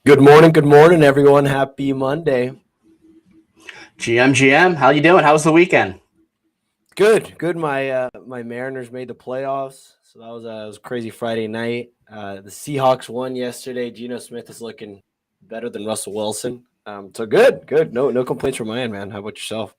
Good morning, everyone. Happy Monday. GM, how you doing? How was the weekend? Good. My Mariners made the playoffs, so that was a crazy Friday night. The Seahawks won yesterday. Geno Smith is looking better than Russell Wilson. So good. No complaints from my end, man. How about yourself?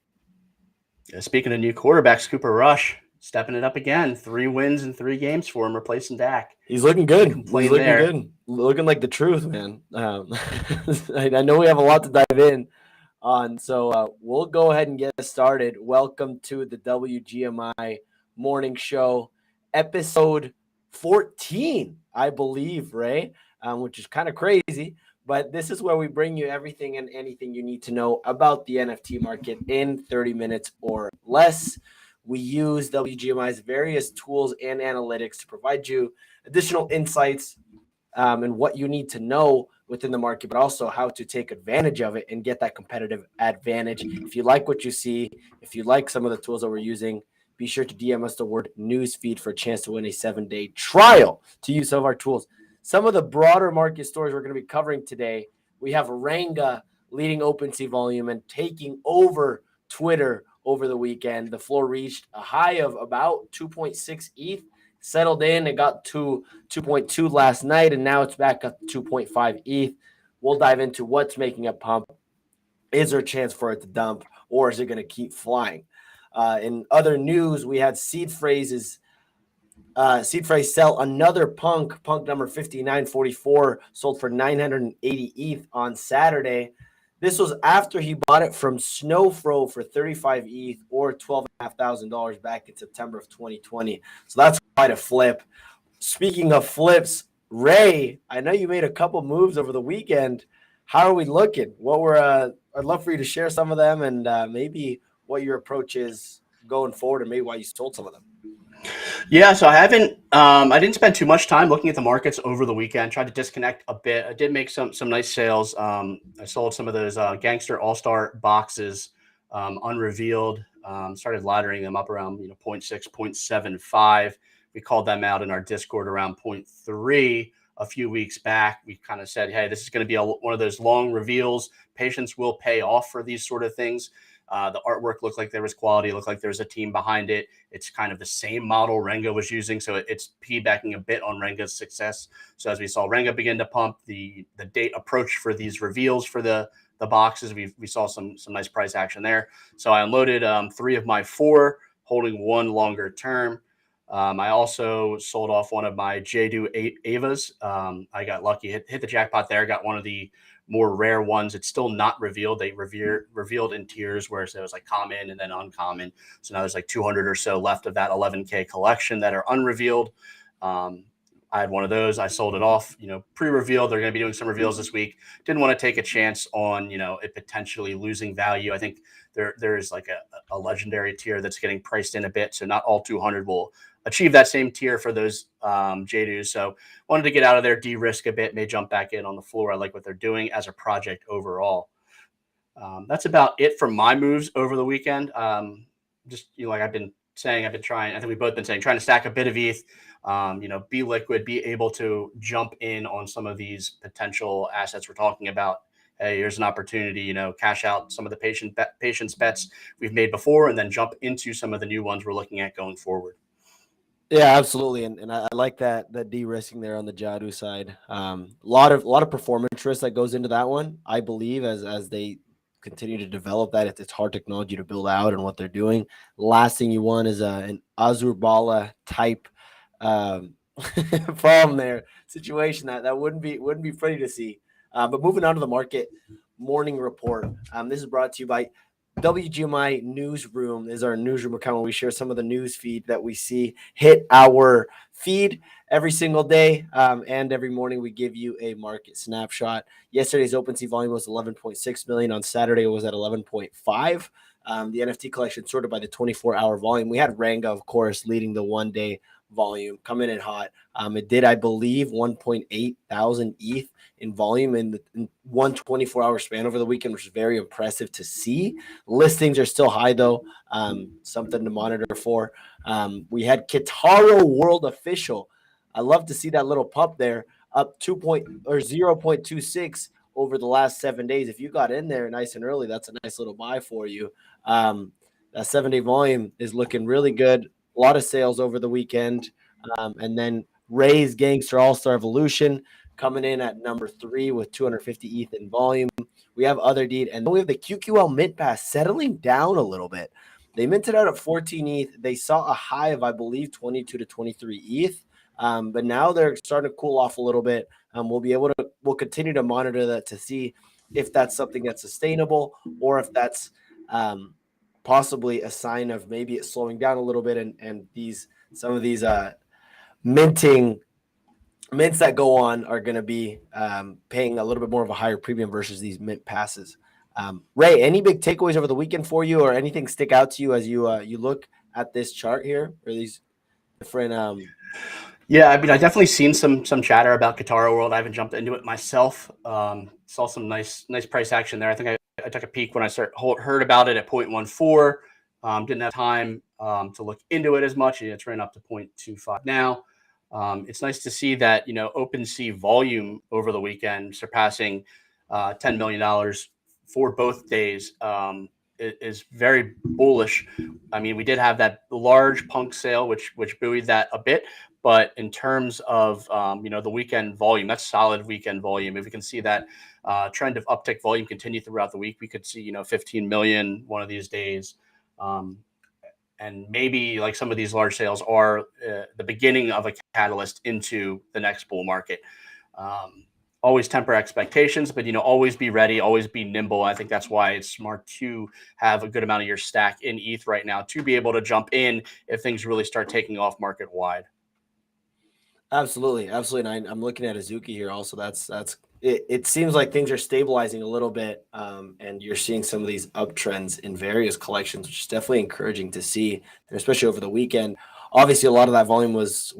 Speaking of new quarterbacks, Cooper Rush stepping it up again. 3 wins in 3 games for him, replacing Dak. He's looking good. Good. Looking like the truth, man. I know we have a lot to dive in on, so we'll go ahead and get started. Welcome to the WGMI Morning Show, episode 14, I believe, Ray, which is kind of crazy. But this is where we bring you everything and anything you need to know about the NFT market in 30 minutes or less. We use WGMI's various tools and analytics to provide you additional insights and what you need to know within the market, but also how to take advantage of it and get that competitive advantage. If you like what you see, if you like some of the tools that we're using, be sure to DM us the word newsfeed for a chance to win a 7-day trial to use some of our tools. Some of the broader market stories we're going to be covering today. We have Renga leading OpenSea volume and taking over Twitter over the weekend. The floor reached a high of about 2.6 ETH, settled in. It got to 2.2 last night, and now it's back up to 2.5 ETH. We'll dive into what's making it pump. Is there a chance for it to dump, or is it going to keep flying? In other news, we had seed phrase sell another punk number 5944, sold for 980 ETH on Saturday. This was after he bought it from Snowfro for 35 ETH or $12,500 back in September of 2020. So that's quite a flip. Speaking of flips, Ray, I know you made a couple moves over the weekend. How are we looking? I'd love for you to share some of them and maybe what your approach is going forward and maybe why you sold some of them. Yeah, so I didn't spend too much time looking at the markets over the weekend. Tried to disconnect a bit. I did make some nice sales. I sold some of those Gangster All-Star boxes unrevealed. Started laddering them up around 0.6, 0.75. We called them out in our Discord around 0.3 a few weeks back. We kind of said, hey, this is going to be one of those long reveals. Patience will pay off for these sort of things. The artwork looked like there was quality, looked like there was a team behind it. It's kind of the same model Renga was using, so it's piggybacking a bit on Renga's success. So as we saw Renga begin to pump, the date approach for these reveals for the boxes, we saw some nice price action there. So I unloaded 3 of my 4, holding 1 longer term. I also sold off one of my Jadu Avas. I got lucky, hit the jackpot there, got one of the more rare ones. It's still not revealed. They revealed in tiers where it was like common and then uncommon. So now there's like 200 or so left of that 11K collection that are unrevealed. I had one of those. I sold it off, pre-revealed. They're going to be doing some reveals this week. Didn't want to take a chance on, it potentially losing value. I think there's like a legendary tier that's getting priced in a bit. So not all 200 will achieve that same tier for those Jadus. So wanted to get out of there, de-risk a bit, may jump back in on the floor. I like what they're doing as a project overall. That's about it for my moves over the weekend. Just, like I've been trying, I think we've both been saying, trying to stack a bit of ETH, be liquid, be able to jump in on some of these potential assets we're talking about. Hey, here's an opportunity, cash out some of the patience bets we've made before and then jump into some of the new ones we're looking at going forward. Yeah, absolutely, and I like that de-risking there on the Jadu side. A lot of performance risk that goes into that one. I believe as they continue to develop that, it's hard technology to build out and what they're doing. Last thing you want is an Azurbala type problem there situation that wouldn't be pretty to see. But moving on to the market morning report. This is brought to you by WGMI Newsroom. Is our newsroom account where we share some of the news feed that we see hit our feed every single day. And every morning we give you a market snapshot. Yesterday's OpenSea volume was 11.6 million. On Saturday, it was at 11.5. The NFT collection sorted by the 24-hour volume. We had Renga, of course, leading the one-day volume coming in hot. It did, I believe, 1.8 thousand ETH in volume in 1 24-hour span over the weekend, which is very impressive to see. Listings are still high, though, something to monitor for. We had Kitaro World Official. I love to see that little pump there, up 0.26 over the last 7 days. If you got in there nice and early, that's a nice little buy for you. That 7-day volume is looking really good. A lot of sales over the weekend. And then Ray's Gangster All-Star Evolution coming in at number 3 with 250 ETH in volume. We have other deed, and then we have the QQL Mint Pass settling down a little bit. They minted out at 14 ETH. They saw a high of, I believe, 22 to 23 ETH. But now they're starting to cool off a little bit. We'll continue to monitor that to see if that's something that's sustainable or if that's possibly a sign of maybe it slowing down a little bit, and some of these mints that go on are going to be paying a little bit more of a higher premium versus these mint passes. Ray, any big takeaways over the weekend for you, or anything stick out to you as you look at this chart here, or these different? Yeah, I mean, I definitely seen some chatter about Kitaro World. I haven't jumped into it myself. Saw some nice price action there. I think I took a peek when I heard about it at 0.14. Didn't have time to look into it as much. It's ran up to 0.25 now. It's nice to see that, OpenSea volume over the weekend surpassing $10 million for both days is very bullish. I mean, we did have that large punk sale, which buoyed that a bit. But in terms of, the weekend volume, that's solid weekend volume. If we can see that trend of uptick volume continue throughout the week, we could see, 15 million one of these days. And maybe like some of these large sales are the beginning of a catalyst into the next bull market. Always temper expectations, but, always be ready, always be nimble. I think that's why it's smart to have a good amount of your stack in ETH right now to be able to jump in if things really start taking off market wide. Absolutely. And I'm looking at Azuki here also. That's it seems like things are stabilizing a little bit, and you're seeing some of these uptrends in various collections, which is definitely encouraging to see, especially over the weekend. Obviously, a lot of that volume was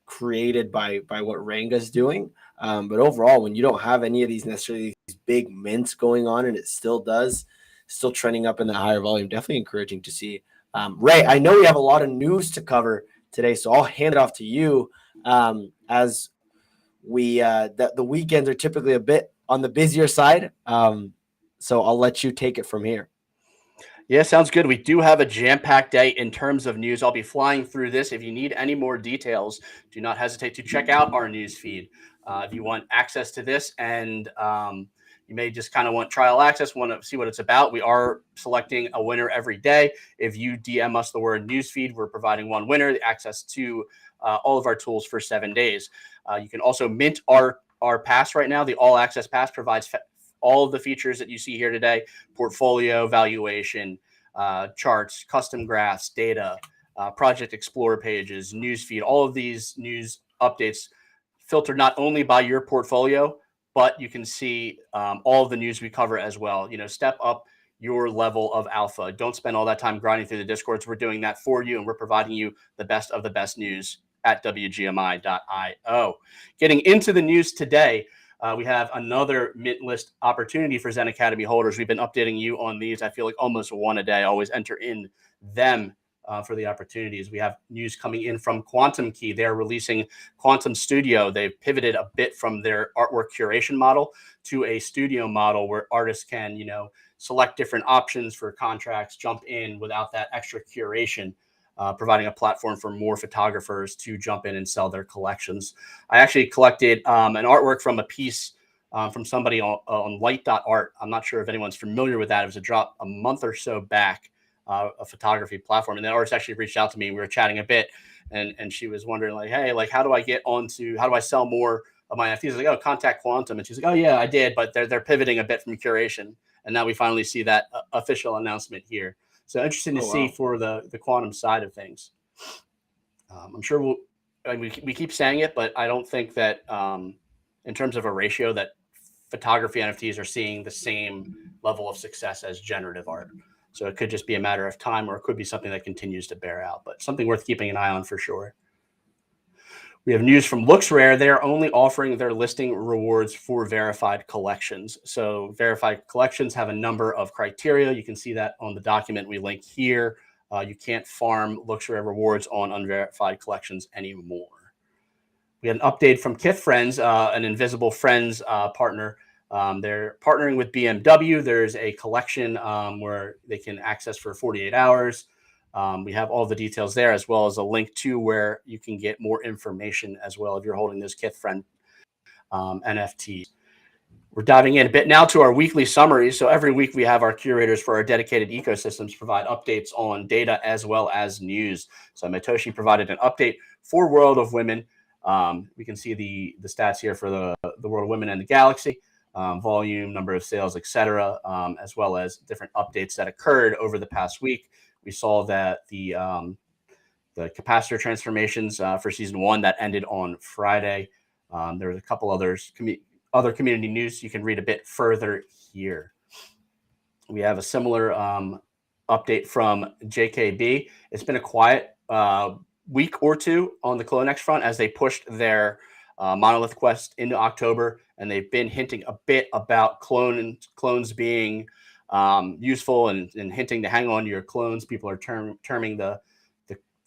created by what Renga's doing, but overall, when you don't have any of these necessarily these big mints going on, and it still trending up in the higher volume, definitely encouraging to see. Ray, I know we have a lot of news to cover today, so I'll hand it off to you. As we the weekends are typically a bit on the busier side, so I'll let you take it from here. Yeah, sounds good. We do have a jam-packed day in terms of news. I'll be flying through this. If you need any more details, do not hesitate to check out our news feed. If you want access to this, and you may just kind of want trial access, want to see what it's about, we are selecting a winner every day. If you DM us the word newsfeed, we're providing one winner, access to all of our tools for 7 days. You can also mint our pass right now. The all access pass provides all of the features that you see here today: portfolio, valuation, charts, custom graphs, data, project explorer pages, newsfeed, all of these news updates filtered not only by your portfolio, but you can see all of the news we cover as well. Step up your level of alpha. Don't spend all that time grinding through the Discords. We're doing that for you, and we're providing you the best of the best news at WGMI.io. Getting into the news today, we have another mint list opportunity for Zen Academy holders. We've been updating you on these. I feel like almost one a day. Always enter in them for the opportunities. We have news coming in from Quantum Key. They're releasing Quantum Studio. They've pivoted a bit from their artwork curation model to a studio model where artists can, select different options for contracts, jump in without that extra curation. Providing a platform for more photographers to jump in and sell their collections. I actually collected an artwork from a piece from somebody on light.art. I'm not sure if anyone's familiar with that. It was a drop a month or so back, a photography platform. And the artist actually reached out to me. We were chatting a bit, and she was wondering, like, hey, like, how do I sell more of my NFTs? I was like, oh, contact Quantum. And she's like, oh, yeah, I did. But they're pivoting a bit from curation. And now we finally see that official announcement here. So interesting to see for the quantum side of things. I'm sure we keep saying it, but I don't think that in terms of a ratio that photography NFTs are seeing the same level of success as generative art. So it could just be a matter of time, or it could be something that continues to bear out, but something worth keeping an eye on for sure. We have news from LooksRare. They are only offering their listing rewards for verified collections. So verified collections have a number of criteria. You can see that on the document we link here. You can't farm LooksRare rewards on unverified collections anymore. We had an update from Kith Friends, an Invisible Friends partner. They're partnering with BMW. There's a collection where they can access for 48 hours. We have all the details there, as well as a link to where you can get more information as well if you're holding those Kith Friend NFTs. We're diving in a bit now to our weekly summary. So every week we have our curators for our dedicated ecosystems provide updates on data as well as news. So Matoshi provided an update for World of Women. We can see the stats here for the World of Women and the Galaxy, volume, number of sales, etc., as well as different updates that occurred over the past week. We saw that the capacitor transformations for season 1 that ended on Friday. There was a couple others, other community news you can read a bit further here. We have a similar update from JKB. It's been a quiet week or two on the CloneX front as they pushed their monolith quest into October, and they've been hinting a bit about clones being useful and hinting to hang on to your clones. People are terming the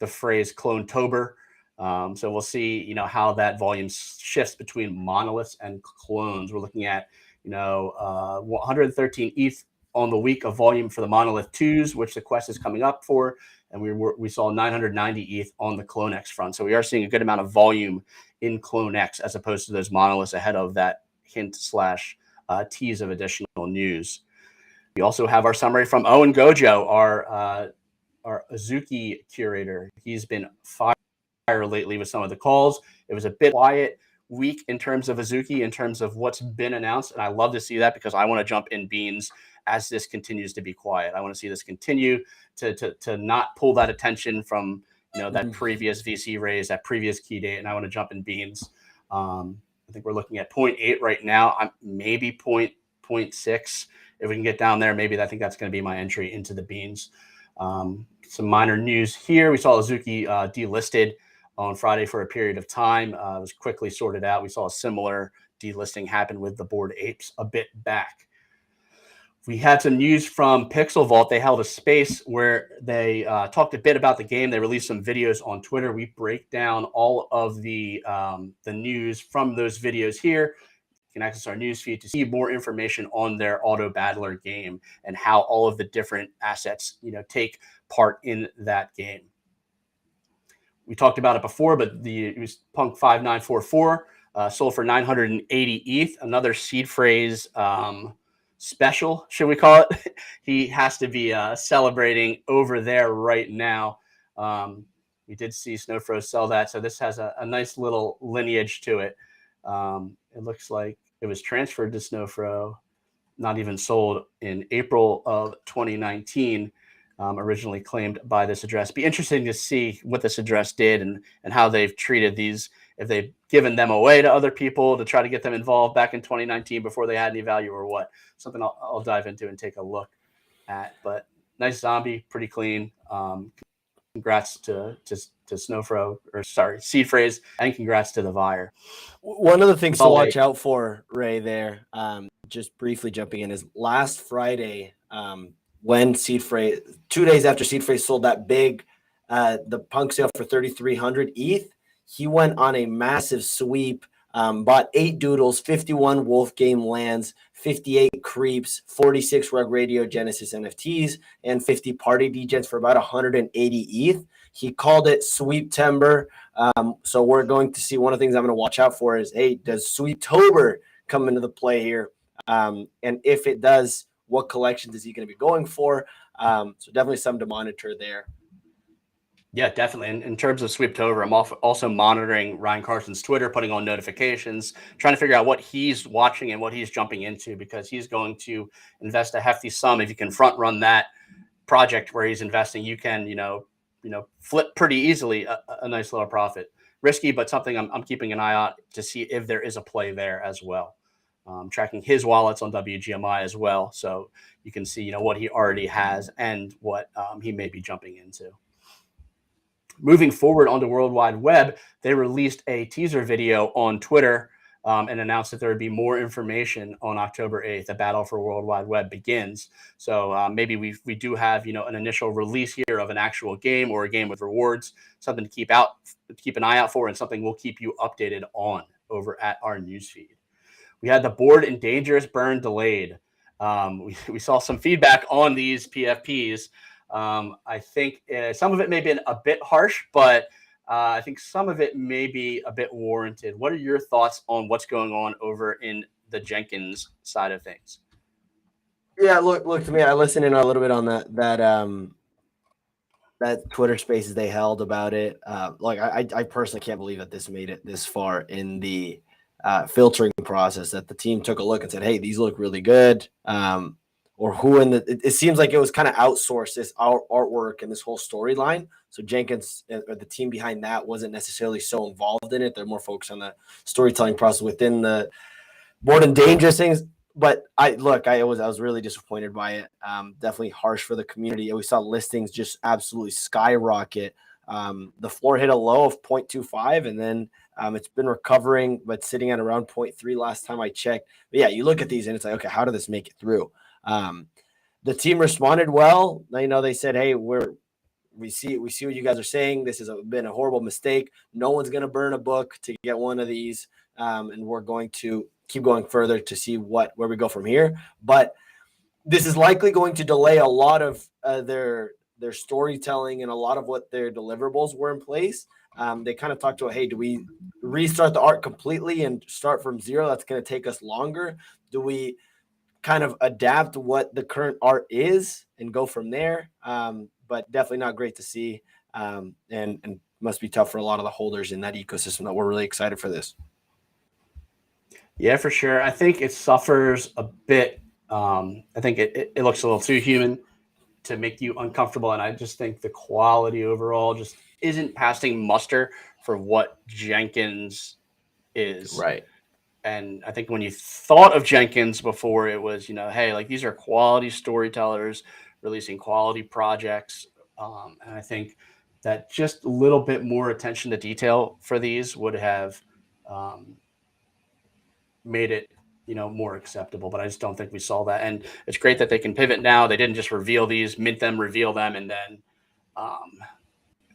phrase Clonetober. So we'll see, how that volume shifts between monoliths and clones. We're looking at, 113 ETH on the week of volume for the monolith 2s, which the quest is coming up for. And we saw 990 ETH on the CloneX front. So we are seeing a good amount of volume in CloneX as opposed to those monoliths ahead of that hint / tease of additional news. We also have our summary from Owen Gojo, our Azuki curator. He's been fire lately with some of the calls. It was a bit quiet week in terms of Azuki, in terms of what's been announced. And I love to see that because I want to jump in beans as this continues to be quiet. I want to see this continue to not pull that attention from, that previous VC raise, that previous key date. And I want to jump in beans. I think we're looking at 0.8 right now. Maybe 0.6. If we can get down there, maybe I think that's going to be my entry into the beans. Some minor news here. We saw Azuki delisted on Friday for a period of time. It was quickly sorted out. We saw a similar delisting happen with the Bored Apes a bit back. We had some news from Pixel Vault. They held a space where they talked a bit about the game. They released some videos on Twitter. We break down all of the news from those videos here. You can access our news feed to see more information on their Auto Battler game and how all of the different assets, take part in that game. We talked about it before, but it was Punk 5944 sold for 980 ETH. Another seed phrase special, should we call it? He has to be celebrating over there right now. We did see Snowfro sell that, so this has a nice little lineage to it. It looks like it was transferred to Snowfro, not even sold in April of 2019. Originally claimed by this address. Be interesting to see what this address did and how they've treated these, if they've given them away to other people to try to get them involved back in 2019 before they had any value or what. Something I'll dive into and take a look at. But nice zombie, pretty clean. Congrats to Snowfro, or sorry, Seed Phrase, and congrats to the Vire. One of the things to watch out for, Ray, there, just briefly jumping in, is last Friday, when Seed Phrase, 2 days after Seed Phrase sold that big, the Punk sale for 3,300 ETH, he went on a massive sweep, bought 8 doodles, 51 Wolf Game lands, 58 creeps, 46 Rug Radio Genesis NFTs, and 50 party degens for about 180 ETH. He called it Sweeptember. So we're going to see, one of the things I'm going to watch out for is, hey, does Sweeptober come into the play here? And if it does, what collections is he going to be going for? So definitely something to monitor there. Yeah, definitely. In terms of Sweeptober, I'm also monitoring Ryan Carson's Twitter, putting on notifications, trying to figure out what he's watching and what he's jumping into, because he's going to invest a hefty sum. If you can front run that project where he's investing, you can, flip pretty easily a nice little profit. Risky, but something I'm keeping an eye on to see if there is a play there as well. Tracking his wallets on WGMI as well, so you can see what he already has and what he may be jumping into. Moving forward on the World Wide Web, they released a teaser video on Twitter and announced that there would be more information on October 8th. The battle for World Wide Web begins. So maybe we do have an initial release here of an actual game or a game with rewards, something to keep an eye out for, and something we'll keep you updated on over at our newsfeed. We had the bored and dangerous burn delayed. We saw some feedback on these PFPs. I think some of it may have been a bit harsh, but I think some of it may be a bit warranted. What are your thoughts on what's going on over in the Jenkins side of things? Yeah, look to me. I listened in a little bit on that Twitter Spaces they held about it. I personally can't believe that this made it this far in the filtering process. That the team took a look and said, "Hey, these look really good." Or who in it seems like it was kind of outsourced, this artwork and this whole storyline. So Jenkins or the team behind that wasn't necessarily so involved in it. They're more focused on the storytelling process within the more than dangerous things. But I was really disappointed by it. Definitely harsh for the community. We saw listings just absolutely skyrocket. The floor hit a low of 0.25, and then it's been recovering, but sitting at around 0.3 last time I checked. But yeah, you look at these and it's like, okay, how did this make it through? The team responded well. They said, "Hey, we see what you guys are saying. This has been a horrible mistake. No one's going to burn a book to get one of these, and we're going to keep going further to see where we go from here." But this is likely going to delay a lot of their storytelling and a lot of what their deliverables were in place. They kind of talked about, hey, do we restart the art completely and start from zero? That's going to take us longer. Do we kind of adapt what the current art is and go from there? But definitely not great to see, and must be tough for a lot of the holders in that ecosystem that we're really excited for this. Yeah, for sure. I think it suffers a bit. I think it looks a little too human to make you uncomfortable. And I just think the quality overall just isn't passing muster for what Jenkins is. Right. And I think when you thought of Jenkins before, it was, hey, like these are quality storytellers releasing quality projects. And I think that just a little bit more attention to detail for these would have made it, more acceptable. But I just don't think we saw that. And it's great that they can pivot now. They didn't just reveal these, mint them, reveal them, and then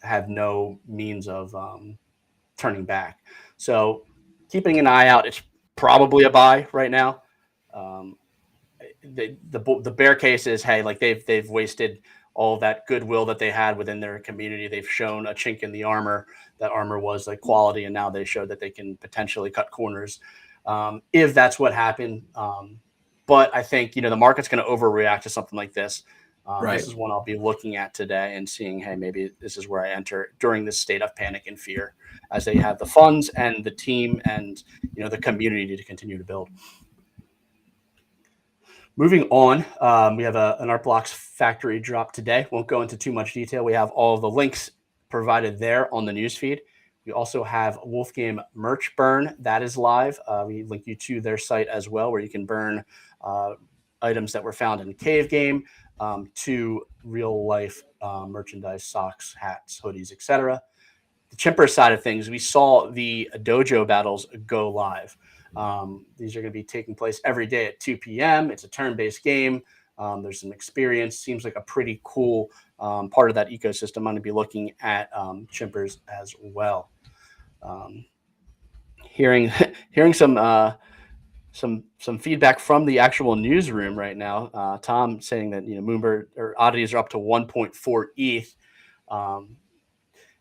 have no means of turning back. So keeping an eye out. It's probably a buy right now. The bear case is, hey, like they've wasted all that goodwill that they had within their community. They've shown a chink in the armor. That armor was like quality, and now they showed that they can potentially cut corners if that's what happened. But I think the market's going to overreact to something like this. Right. This is one I'll be looking at today and seeing, hey, maybe this is where I enter during this state of panic and fear, as they have the funds and the team and the community to continue to build. Moving on, we have an Art Blocks factory drop today. Won't go into too much detail. We have all of the links provided there on the newsfeed. We also have Wolf Game merch burn that is live. We link you to their site as well, where you can burn items that were found in Cave Game to real life merchandise, socks, hats, hoodies, etc. The chipper side of things, we saw the dojo battles go live. These are going to be taking place every day at 2 p.m. It's a turn-based game. There's some experience. Seems like a pretty cool part of that ecosystem. I'm going to be looking at chimpers as well. Hearing some feedback from the actual newsroom right now. Tom saying that Moonbird or oddities are up to 1.4 ETH.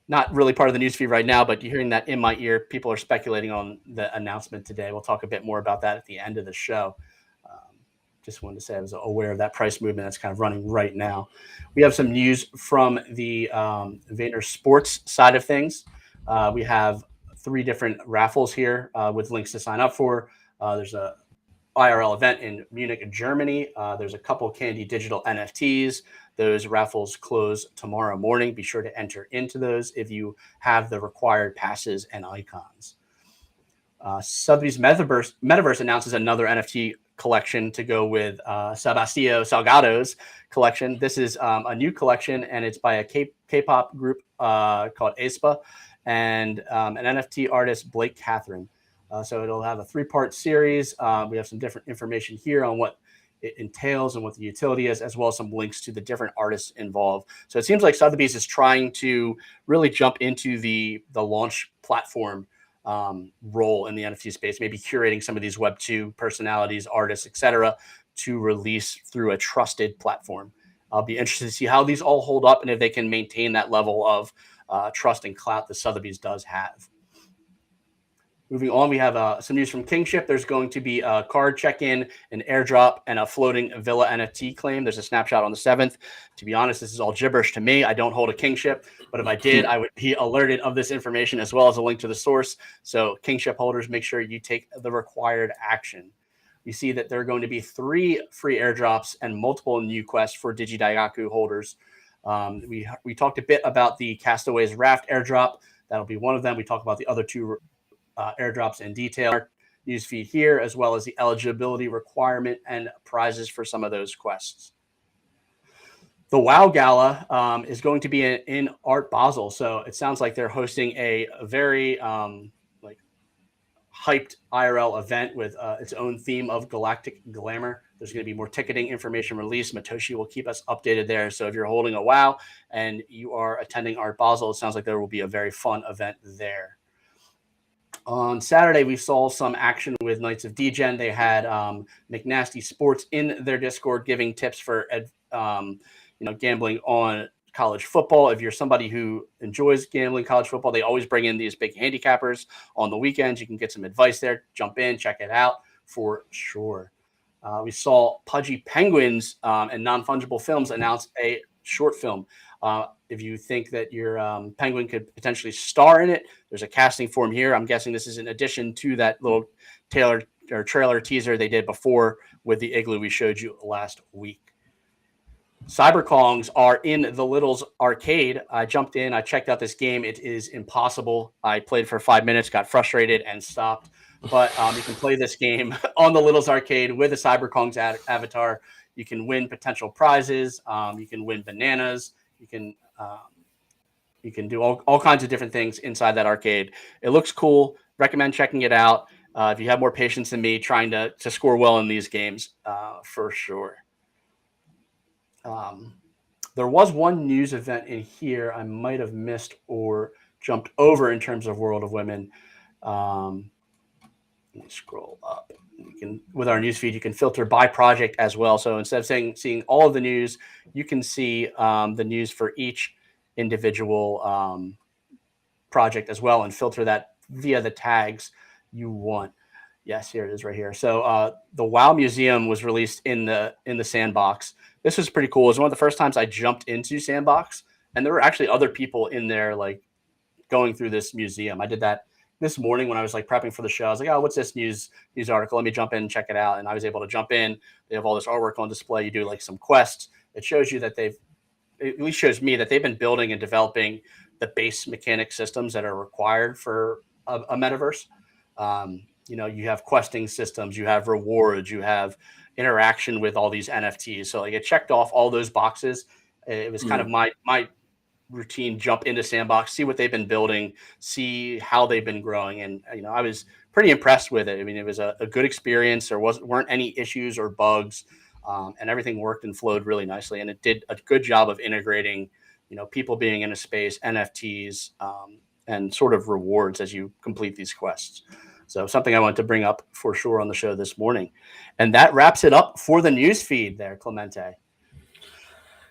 Not really part of the newsfeed right now, but you're hearing that in my ear. People are speculating on the announcement today. We'll talk a bit more about that at the end of the show. Just wanted to say I was aware of that price movement that's kind of running right now. We have some news from the Vayner Sports side of things. We have 3 different raffles here with links to sign up for. There's a IRL event in Munich, Germany. There's a couple Candy Digital NFTs. Those raffles close tomorrow morning. Be sure to enter into those if you have the required passes and icons. Sotheby's Metaverse announces another NFT collection to go with Sebastião Salgado's collection. This is a new collection, and it's by a K-pop group called aespa, and an NFT artist, Blake Catherine. So it'll have a 3-part series. We have some different information here on what it entails and what the utility is, as well as some links to the different artists involved. So it seems like Sotheby's is trying to really jump into the launch platform role in the NFT space, maybe curating some of these Web2 personalities, artists, etc., to release through a trusted platform. I'll be interested to see how these all hold up and if they can maintain that level of trust and clout that Sotheby's does have. Moving on, we have some news from Kingship. There's going to be a card check-in, an airdrop, and a floating Villa NFT claim. There's a snapshot on the 7th. To be honest, this is all gibberish to me. I don't hold a Kingship, but if I did, I would be alerted of this information as well as a link to the source. So Kingship holders, make sure you take the required action. We see that there are going to be 3 free airdrops and multiple new quests for Digidaigaku holders. We talked a bit about the Castaways Raft airdrop. That'll be one of them. We talked about the other 2 airdrops in detail. Our newsfeed here, as well as the eligibility requirement and prizes for some of those quests. The WoW Gala is going to be in Art Basel, so it sounds like they're hosting a very hyped IRL event with its own theme of galactic glamour. There's going to be more ticketing information released. Matoshi will keep us updated there. So if you're holding a WoW and you are attending Art Basel, it sounds like there will be a very fun event there. On Saturday, we saw some action with Knights of Degen. They had McNasty Sports in their Discord giving tips for gambling on college football. If you're somebody who enjoys gambling college football, they always bring in these big handicappers on the weekends. You can get some advice there. Jump in, check it out for sure. We saw Pudgy Penguins and Non-Fungible Films announce a short film. If you think that your penguin could potentially star in it, there's a casting form here. I'm guessing this is in addition to that little trailer teaser they did before with the igloo we showed you last week. Cyberkongs are in the Littles arcade. I jumped in. I checked out this game. It is impossible. I played for 5 minutes, got frustrated, and stopped. But you can play this game on the Littles arcade with a Cyberkongs avatar. You can win potential prizes. You can win bananas. You can do all kinds of different things inside that arcade. It looks cool. Recommend checking it out. If you have more patience than me trying to score well in these games, for sure. There was one news event in here I might have missed or jumped over in terms of World of Women. Let me scroll up. You can, with our newsfeed, you can filter by project as well. So instead of seeing all of the news, you can see the news for each individual project as well and filter that via the tags you want. Yes, here it is right here. So the WoW Museum was released in the sandbox. This was pretty cool. It was one of the first times I jumped into Sandbox, and there were actually other people in there like going through this museum. I did that this morning when I was like prepping for the show. I was like, oh, what's this news article? Let me jump in and check it out. And I was able to jump in. They have all this artwork on display. You do like some quests. It shows you that it at least shows me that they've been building and developing the base mechanic systems that are required for a metaverse. You have questing systems, you have rewards, you have interaction with all these NFTs. So like it checked off all those boxes. It was kind of my routine, jump into Sandbox, see what they've been building, see how they've been growing. And, I was pretty impressed with it. I mean, it was a good experience. There weren't any issues or bugs, and everything worked and flowed really nicely. And it did a good job of integrating, people being in a space, NFTs, and sort of rewards as you complete these quests. So something I wanted to bring up for sure on the show this morning. And that wraps it up for the news feed there, Clemente.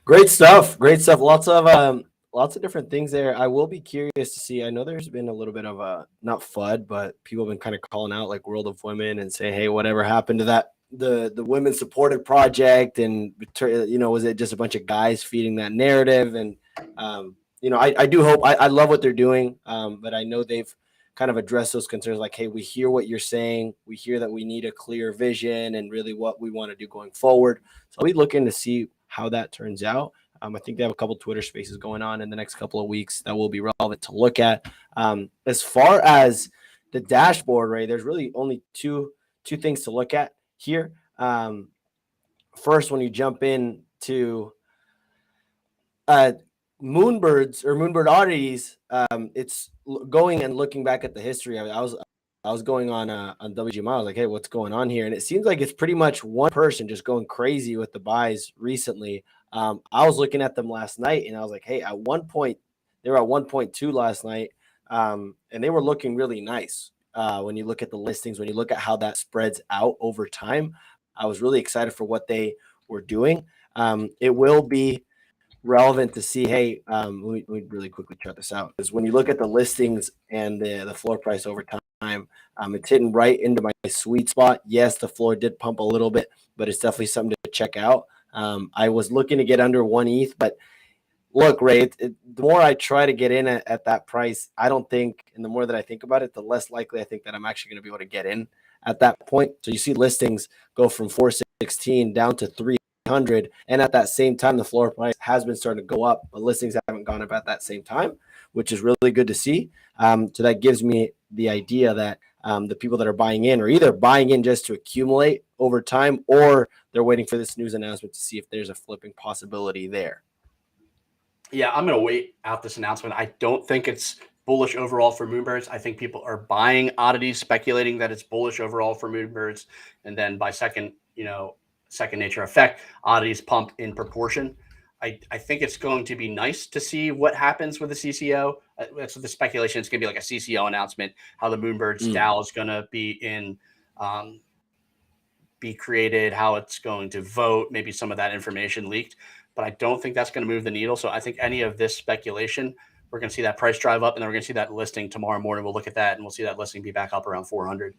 Great stuff. Lots of different things there. I will be curious to see. I know there's been a little bit of a, not FUD, but people have been kind of calling out like World of Women and saying, hey, whatever happened to that, the women supported project? And, was it just a bunch of guys feeding that narrative? And, I do hope, I love what they're doing. But I know they've kind of address those concerns like, hey, we hear what you're saying. We hear that we need a clear vision and really what we want to do going forward. So I'll be looking to see how that turns out. I think they have a couple Twitter spaces going on in the next couple of weeks that will be relevant to look at. As far as the dashboard, Ray, there's really only two things to look at here. First, when you jump in to Moonbirds or Moonbird oddities, it's going and looking back at the history. I was going on WGMI. I was like, hey, what's going on here? And it seems like it's pretty much one person just going crazy with the buys recently. I was looking at them last night, and I was like, hey, at one point they were at 1.2 last night, and they were looking really nice. When you look at the listings, when you look at how that spreads out over time, I was really excited for what they were doing. It will be relevant to see, hey, let me really quickly check this out. Because when you look at the listings and the floor price over time, it's hitting right into my sweet spot. Yes, the floor did pump a little bit, but it's definitely something to check out. I was looking to get under 1 ETH, but look, Ray, the more I try to get in at that price, I don't think, and the more that I think about it, the less likely I think that I'm actually going to be able to get in at that point. So you see listings go from 416 down to 300, and at that same time, the floor price has been starting to go up, but listings haven't gone up at that same time, which is really good to see. So that gives me the idea that the people that are buying in are either buying in just to accumulate over time, or they're waiting for this news announcement to see if there's a flipping possibility there. Yeah, I'm going to wait out this announcement. I don't think it's bullish overall for Moonbirds. I think people are buying oddities, speculating that it's bullish overall for Moonbirds. And then by second nature effect, oddities pump in proportion. I think it's going to be nice to see what happens with the CCO. That's what the speculation. It's going to be like a CCO announcement, how the Moonbirds DAO is going to be created, how it's going to vote, maybe some of that information leaked. But I don't think that's going to move the needle. So I think any of this speculation, we're going to see that price drive up, and then we're going to see that listing tomorrow morning. We'll look at that, and we'll see that listing be back up around 400,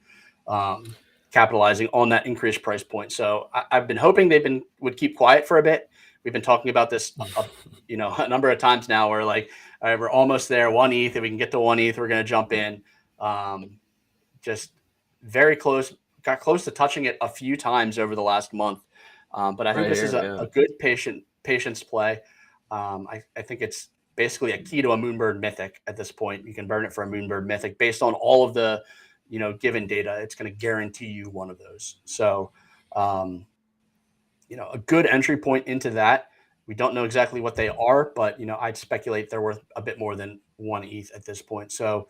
capitalizing on that increased price point. So I've been hoping would keep quiet for a bit. We've been talking about this, a number of times now. We're like, all right, we're almost there. 1 ETH. If we can get to 1 ETH, we're going to jump in. Just very close. Got close to touching it a few times over the last month. But I think this is a good patience play. I think it's basically a key to a Moonbird Mythic at this point. You can burn it for a Moonbird Mythic based on all of the, given data. It's going to guarantee you one of those. So, a good entry point into that. We don't know exactly what they are, but, I'd speculate they're worth a bit more than 1 ETH at this point. So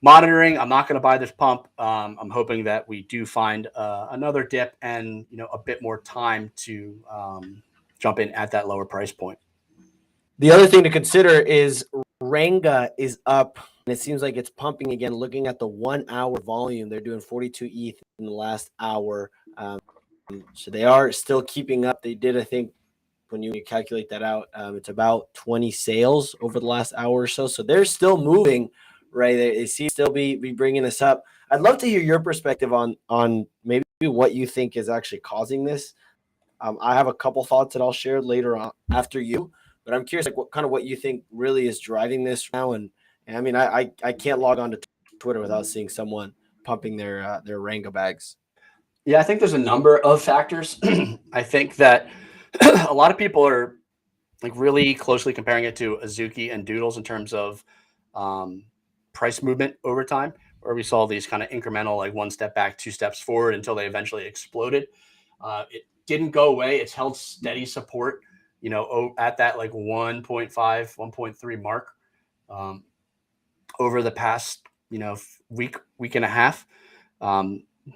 monitoring, I'm not going to buy this pump. I'm hoping that we do find another dip and, a bit more time to jump in at that lower price point. The other thing to consider is Renga is up, and it seems like it's pumping again. Looking at the 1 hour volume, they're doing 42 ETH in the last hour. So they are still keeping up. They did, I think, when you calculate that out, it's about 20 sales over the last hour or so. So they're still moving, right? They seem to still be bringing this up. I'd love to hear your perspective on maybe what you think is actually causing this. I have a couple thoughts that I'll share later on after you, but I'm curious, like, what you think really is driving this now. And I mean, I can't log on to Twitter without seeing someone pumping their Renga bags. Yeah, I think there's a number of factors. I think that a lot of people are like really closely comparing it to Azuki and Doodles in terms of price movement over time, where we saw these kind of incremental, like 1 step back, 2 steps forward until they eventually exploded. It didn't go away. It's held steady support, at that like 1.5, 1.3 mark over the past, week and a half.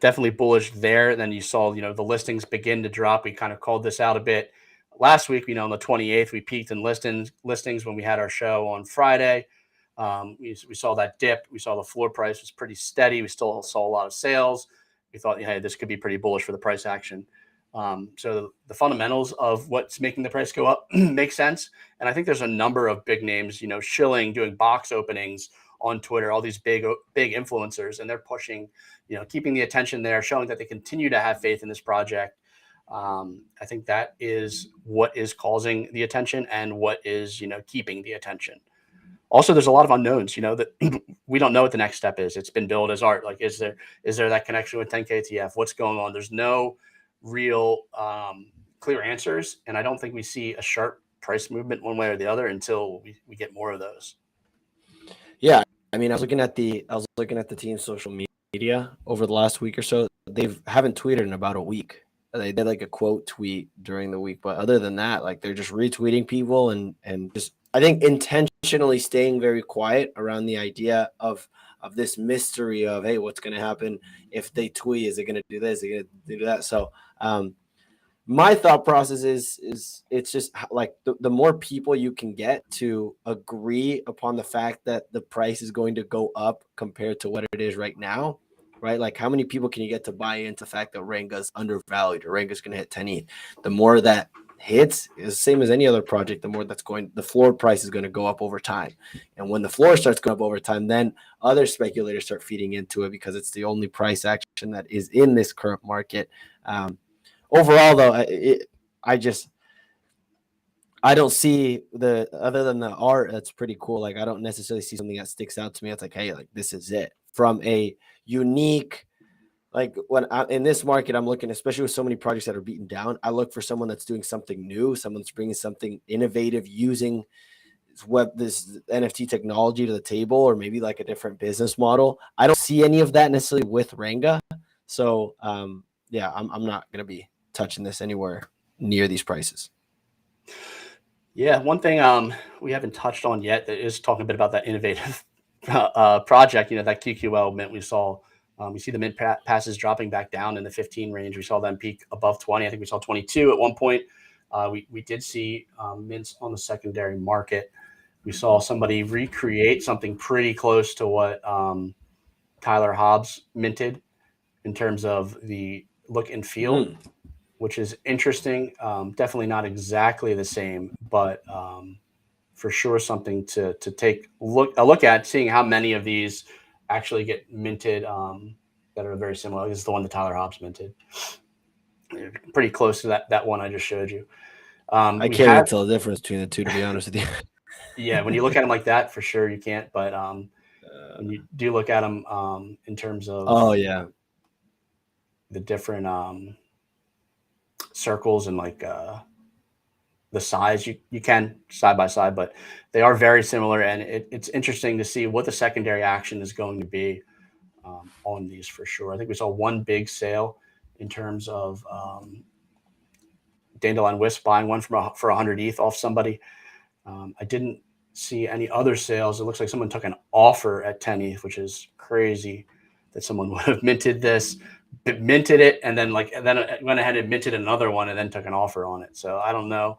Definitely bullish there. Then you saw, the listings begin to drop. We kind of called this out a bit last week. On the 28th, we peaked in listings when we had our show on Friday. We saw that dip. We saw the floor price was pretty steady. We still saw a lot of sales. We thought, hey, this could be pretty bullish for the price action. So the fundamentals of what's making the price go up make sense. And I think there's a number of big names, Schilling doing box openings on Twitter, all these big influencers, and they're pushing, keeping the attention there, showing that they continue to have faith in this project. I think that is what is causing the attention and what is, keeping the attention. Also, there's a lot of unknowns, that we don't know what the next step is. It's been billed as art. Like, is there that connection with 10KTF? What's going on? There's no real clear answers. And I don't think we see a sharp price movement one way or the other until we get more of those. Yeah. I mean, I was looking at the team's social media over the last week or so. They haven't tweeted in about a week. They did like a quote tweet during the week, but other than that, like they're just retweeting people and just, I think, intentionally staying very quiet around the idea of this mystery of, hey, what's going to happen if they tweet? Is it going to do this? Is it going to do that? So my thought process is it's just like the more people you can get to agree upon the fact that the price is going to go up compared to what it is right now, right? Like how many people can you get to buy into the fact that Renga's undervalued or Renga's going to hit 10 ETH? The more that hits is the same as any other project, the more the floor price is going to go up over time. And when the floor starts going up over time, then other speculators start feeding into it because it's the only price action that is in this current market. Overall, though, I don't see other than the art that's pretty cool. Like I don't necessarily see something that sticks out to me. It's like, hey, like this is it from a unique, like in this market, I'm looking, especially with so many projects that are beaten down, I look for someone that's doing something new, someone that's bringing something innovative, using this NFT technology to the table, or maybe like a different business model. I don't see any of that necessarily with Renga. So yeah, I'm not going to be touching this anywhere near these prices. Yeah, one thing we haven't touched on yet that is talking a bit about that innovative project, that QQL Mint we saw. We see the Mint passes dropping back down in the 15 range. We saw them peak above 20. I think we saw 22 at one point. We did see mints on the secondary market. We saw somebody recreate something pretty close to what Tyler Hobbs minted in terms of the look and feel, which is interesting. Definitely not exactly the same, but for sure something to take a look at, seeing how many of these actually get minted that are very similar. This is the one that Tyler Hobbs minted. Pretty close to that one I just showed you. I can't even tell the difference between the two, to be honest with you. Yeah, when you look at them like that, for sure you can't. But when you do look at them in terms of the different circles and like the size, you can side by side, but they are very similar, and it's interesting to see what the secondary action is going to be on these for sure. I think we saw one big sale in terms of Dandelion Wisp buying one for 100 ETH off somebody. I didn't see any other sales. It looks like someone took an offer at 10 ETH, which is crazy that someone would have minted it, and then went ahead and minted another one and then took an offer on it. So I don't know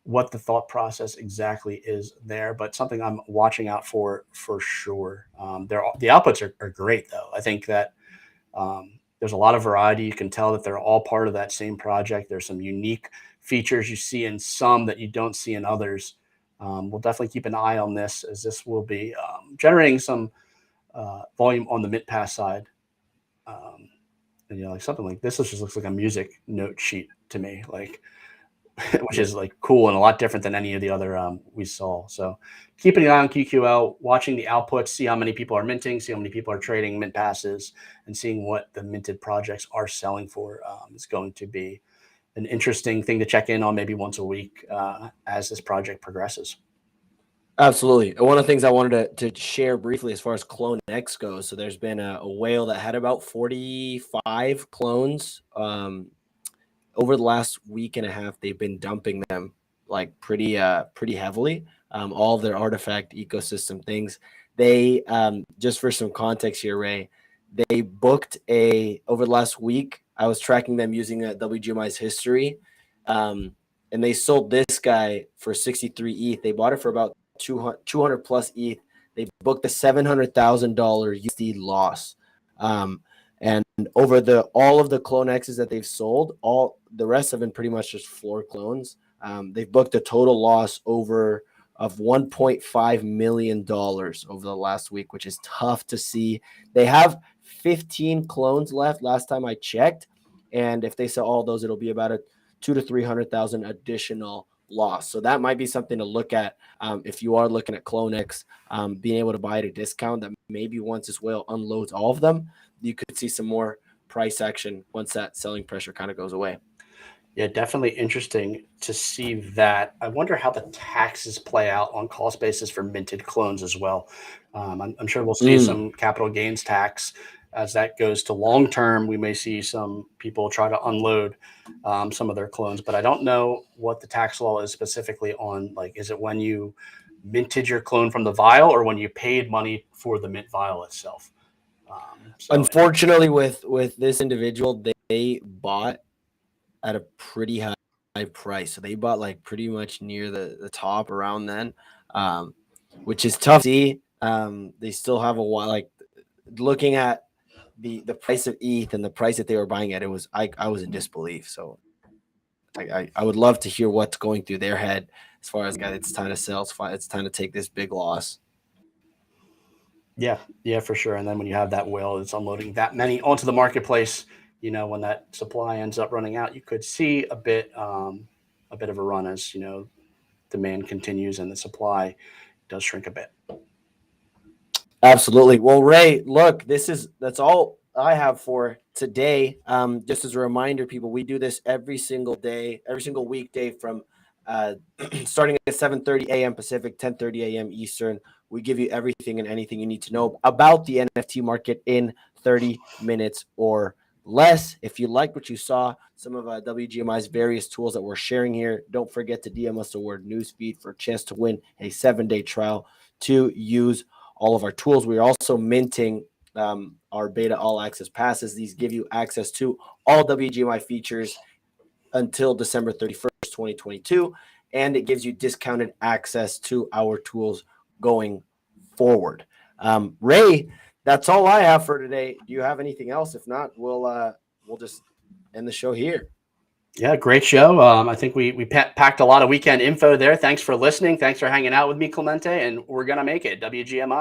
what the thought process exactly is there, but something I'm watching out for sure. The outputs are great, though. I think that there's a lot of variety. You can tell that they're all part of that same project. There's some unique features you see in some that you don't see in others. We'll definitely keep an eye on this, as this will be generating some volume on the Mint Pass side. And like something like this just looks like a music note sheet to me, like which is like cool and a lot different than any of the other we saw. So keeping an eye on QQL, watching the outputs, see how many people are minting, see how many people are trading Mint Passes, and seeing what the minted projects are selling for is going to be an interesting thing to check in on maybe once a week as this project progresses. Absolutely. One of the things I wanted to share briefly as far as Clone X goes. So there's been a whale that had about 45 clones. Over the last week and a half, they've been dumping them like pretty heavily. All of their artifact ecosystem things. They just for some context here, Ray, they booked over the last week. I was tracking them using WGMI's history, and they sold this guy for 63 ETH. They bought it for about 200 plus ETH. They booked a $700,000 USD loss. And over all of the Clone X's that they've sold, all the rest have been pretty much just floor clones. They've booked a total loss of $1.5 million over the last week, which is tough to see. They have 15 clones left last time I checked, and if they sell all those, it'll be about a $200,000 to $300,000 additional loss. So that might be something to look at if you are looking at Clone X, being able to buy at a discount. That maybe once this whale unloads all of them, you could see some more price action once that selling pressure kind of goes away. Yeah, definitely interesting to see that. I wonder how the taxes play out on cost basis for minted clones as well. I'm sure we'll see some capital gains tax as that goes to long term, we may see some people try to unload some of their clones. But I don't know what the tax law is specifically on. Like, is it when you minted your clone from the vial or when you paid money for the mint vial itself? Unfortunately, with this individual, they bought at a pretty high price. So they bought like pretty much near the top around then, which is tough to see. They still have a while. Like looking at the price of ETH and the price that they were buying at, I was in disbelief. So I would love to hear what's going through their head as far as it's time to sell. It's time to take this big loss. Yeah, for sure. And then when you have that whale, it's unloading that many onto the marketplace. When that supply ends up running out, you could see a bit of a run as demand continues and the supply does shrink a bit. Absolutely. Well, Ray, look, that's all I have for today. Just as a reminder, people, we do this every single day, every single weekday from starting at 7:30 a.m. Pacific, 10:30 a.m. Eastern. We give you everything and anything you need to know about the NFT market in 30 minutes or less. If you like what you saw, some of WGMI's various tools that we're sharing here, don't forget to DM us the word newsfeed for a chance to win a 7-day trial to use all of our tools. We're also minting our beta all access passes. These give you access to all WGMI features until December 31st, 2022. And it gives you discounted access to our tools going forward. Ray, that's all I have for today. Do you have anything else? If not, we'll just end the show here. Yeah, great show. I think we packed a lot of weekend info there. Thanks for listening. Thanks for hanging out with me, Clemente, and we're going to make it. WGMI.